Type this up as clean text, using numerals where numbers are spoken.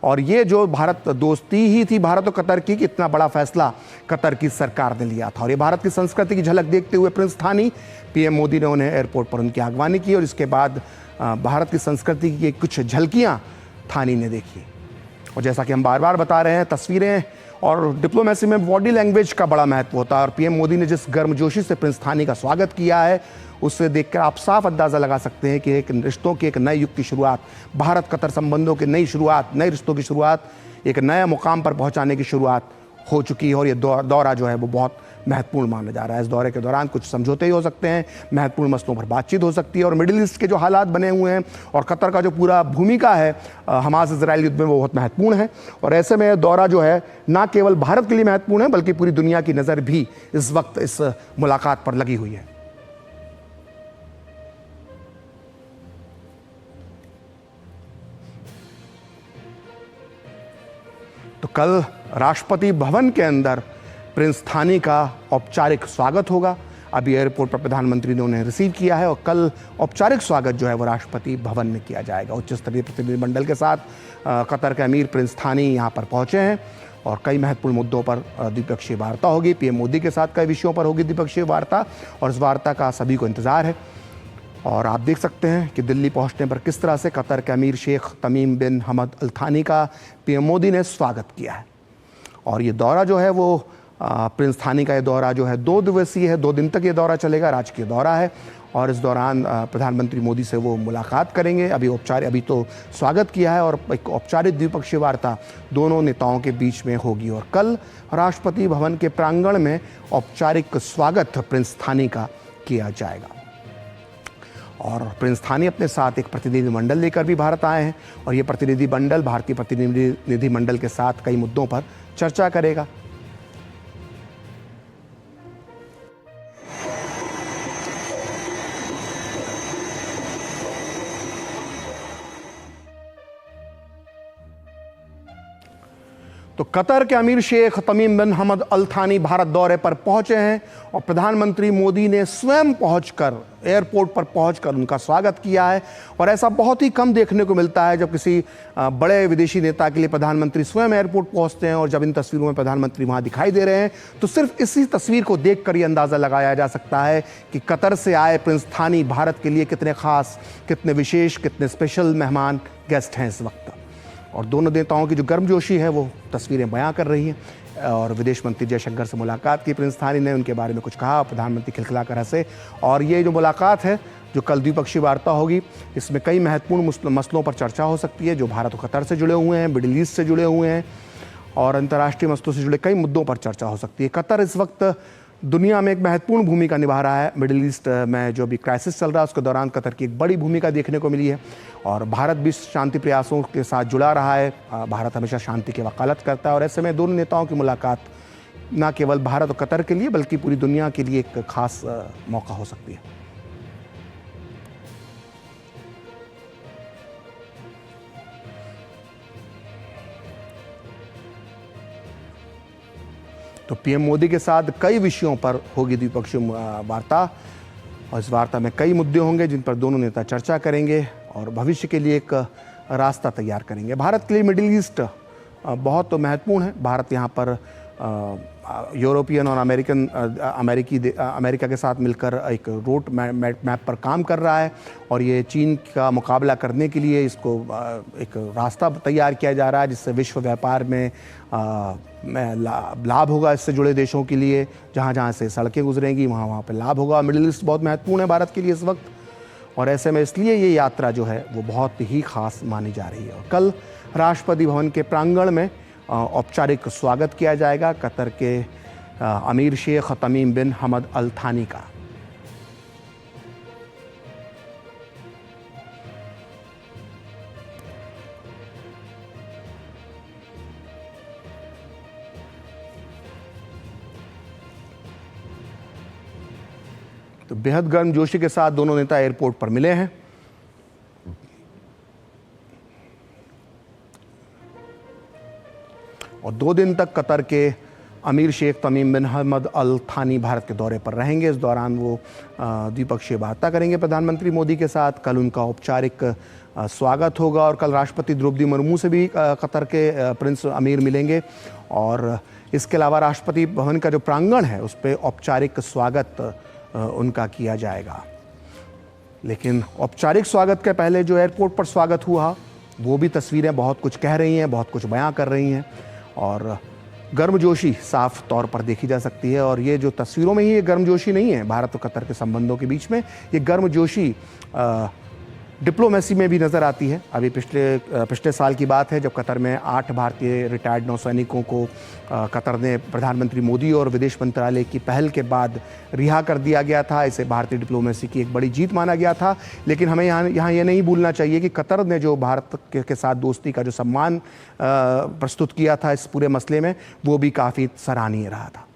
और ये जो भारत दोस्ती ही थी भारत और कतर की कि इतना बड़ा फैसला कतर की सरकार ने लिया था। और ये भारत की संस्कृति की झलक देखते हुए प्रिंस थानी पीएम मोदी ने उन्हें एयरपोर्ट पर उनकी आगवानी की और इसके बाद भारत की संस्कृति की कुछ झलकियाँ थानी ने देखी। और जैसा कि हम बार बार बता रहे हैं, तस्वीरें और डिप्लोमेसी में बॉडी लैंग्वेज का बड़ा महत्व होता है और पीएम मोदी ने जिस गर्मजोशी से प्रिंस थानी का स्वागत किया है उससे देखकर आप साफ अंदाज़ा लगा सकते हैं कि एक रिश्तों के एक नए युग की शुरुआत, भारत कतर संबंधों की नई शुरुआत, नए रिश्तों की शुरुआत, एक नए मुकाम पर पहुंचाने की शुरुआत हो चुकी है। और ये दौरा जो है वो बहुत महत्वपूर्ण माना जा रहा है। इस दौरे के दौरान कुछ समझौते ही हो सकते हैं, महत्वपूर्ण मसलों पर बातचीत हो सकती है और मिडिल ईस्ट के जो हालात बने हुए हैं और कतर का जो पूरा भूमिका है हमास इजराइल युद्ध में वो बहुत महत्वपूर्ण है। और ऐसे में दौरा जो है ना केवल भारत के लिए महत्वपूर्ण है बल्कि पूरी दुनिया की नज़र भी इस वक्त इस मुलाकात पर लगी हुई है। तो कल राष्ट्रपति भवन के अंदर प्रिंस थानी का औपचारिक स्वागत होगा। अभी एयरपोर्ट पर प्रधानमंत्री ने उन्हें रिसीव किया है और कल औपचारिक स्वागत जो है वो राष्ट्रपति भवन में किया जाएगा। उच्च स्तरीय प्रतिनिधिमंडल के साथ कतर के अमीर प्रिंस थानी यहाँ पर पहुँचे हैं और कई महत्वपूर्ण मुद्दों पर द्विपक्षीय वार्ता होगी। पीएम मोदी के साथ कई विषयों पर होगी द्विपक्षीय वार्ता और इस वार्ता का सभी को इंतजार है। और आप देख सकते हैं कि दिल्ली पहुंचने पर किस तरह से कतर के अमीर शेख तमीम बिन हमद अल थानी का पीएम मोदी ने स्वागत किया है। और ये दौरा जो है वो प्रिंस थानी का ये दौरा जो है 2 दिवसीय है, 2 दिन तक ये दौरा चलेगा, राजकीय दौरा है। और इस दौरान प्रधानमंत्री मोदी से वो मुलाकात करेंगे। अभी तो स्वागत किया है और एक औपचारिक द्विपक्षीय वार्ता दोनों नेताओं के बीच में होगी। और कल राष्ट्रपति भवन के प्रांगण में औपचारिक स्वागत प्रिंस थानी का किया जाएगा। और प्रिंस थानी अपने साथ एक प्रतिनिधिमंडल लेकर भी भारत आए हैं और ये प्रतिनिधिमंडल भारतीय प्रतिनिधिमंडल के साथ कई मुद्दों पर चर्चा करेगा। तो कतर के अमीर शेख तमीम बिन हमद अल थानी भारत दौरे पर पहुंचे हैं और प्रधानमंत्री मोदी ने स्वयं पहुंचकर एयरपोर्ट पर पहुंचकर उनका स्वागत किया है। और ऐसा बहुत ही कम देखने को मिलता है जब किसी बड़े विदेशी नेता के लिए प्रधानमंत्री स्वयं एयरपोर्ट पहुंचते हैं। और जब इन तस्वीरों में प्रधानमंत्री वहां दिखाई दे रहे हैं तो सिर्फ इसी तस्वीर को देखकर ये अंदाज़ा लगाया जा सकता है कि कतर से आए प्रिंस थानी भारत के लिए कितने खास, कितने विशेष, कितने स्पेशल मेहमान गेस्ट हैं इस वक्त। और दोनों नेताओं की जो गर्मजोशी है वो तस्वीरें बयां कर रही हैं। और विदेश मंत्री जयशंकर से मुलाकात की प्रिंस थानी ने, उनके बारे में कुछ कहा, प्रधानमंत्री खिलखिला कर हंसे। और ये जो मुलाकात है जो कल द्विपक्षीय वार्ता होगी इसमें कई महत्वपूर्ण मसलों पर चर्चा हो सकती है जो भारत और कतर से जुड़े हुए हैं, मिडिल ईस्ट से जुड़े हुए हैं और अंतर्राष्ट्रीय मसलों से जुड़े कई मुद्दों पर चर्चा हो सकती है। कतर इस वक्त दुनिया में एक महत्वपूर्ण भूमिका निभा रहा है। मिडिल ईस्ट में जो भी क्राइसिस चल रहा है उसके दौरान कतर की एक बड़ी भूमिका देखने को मिली है और भारत भी शांति प्रयासों के साथ जुड़ा रहा है। भारत हमेशा शांति की वकालत करता है और ऐसे में दोनों नेताओं की मुलाकात न केवल भारत और कतर के लिए बल्कि पूरी दुनिया के लिए एक खास मौका हो सकती है। तो पीएम मोदी के साथ कई विषयों पर होगी द्विपक्षीय वार्ता और इस वार्ता में कई मुद्दे होंगे जिन पर दोनों नेता चर्चा करेंगे और भविष्य के लिए एक रास्ता तैयार करेंगे। भारत के लिए मिडिल ईस्ट बहुत महत्वपूर्ण है। भारत यहाँ पर यूरोपियन और अमेरिका के साथ मिलकर एक रोड मैप पर काम कर रहा है और ये चीन का मुकाबला करने के लिए इसको एक रास्ता तैयार किया जा रहा है जिससे विश्व व्यापार में लाभ होगा। इससे जुड़े देशों के लिए जहाँ जहाँ से सड़कें गुजरेंगी वहाँ पे लाभ होगा। मिडिल ईस्ट बहुत महत्वपूर्ण है भारत के लिए इस वक्त और ऐसे में इसलिए ये यात्रा जो है वो बहुत ही खास मानी जा रही है। और कल राष्ट्रपति भवन के प्रांगण में औपचारिक स्वागत किया जाएगा कतर के अमीर शेख तमीम बिन हमद अल थानी का। तो बेहद गर्मजोशी के साथ दोनों नेता एयरपोर्ट पर मिले हैं। और 2 दिन तक कतर के अमीर शेख तमीम बिन हमद अल थानी भारत के दौरे पर रहेंगे। इस दौरान वो द्विपक्षीय वार्ता करेंगे प्रधानमंत्री मोदी के साथ। कल उनका औपचारिक स्वागत होगा और कल राष्ट्रपति द्रौपदी मुर्मू से भी कतर के प्रिंस अमीर मिलेंगे। और इसके अलावा राष्ट्रपति भवन का जो प्रांगण है उस पर औपचारिक स्वागत उनका किया जाएगा। लेकिन औपचारिक स्वागत के पहले जो एयरपोर्ट पर स्वागत हुआ वो भी तस्वीरें बहुत कुछ कह रही हैं, बहुत कुछ बयां कर रही हैं और गर्मजोशी साफ तौर पर देखी जा सकती है। और ये जो तस्वीरों में ही ये गर्मजोशी नहीं है भारत और कतर के संबंधों के बीच में, ये गर्मजोशी डिप्लोमेसी में भी नज़र आती है। अभी पिछले साल की बात है जब कतर में 8 भारतीय रिटायर्ड नौसैनिकों को कतर ने प्रधानमंत्री मोदी और विदेश मंत्रालय की पहल के बाद रिहा कर दिया गया था। इसे भारतीय डिप्लोमेसी की एक बड़ी जीत माना गया था। लेकिन हमें यहाँ ये नहीं भूलना चाहिए कि कतर ने जो भारत के साथ दोस्ती का जो सम्मान प्रस्तुत किया था इस पूरे मसले में, वो भी काफ़ी सराहनीय रहा था।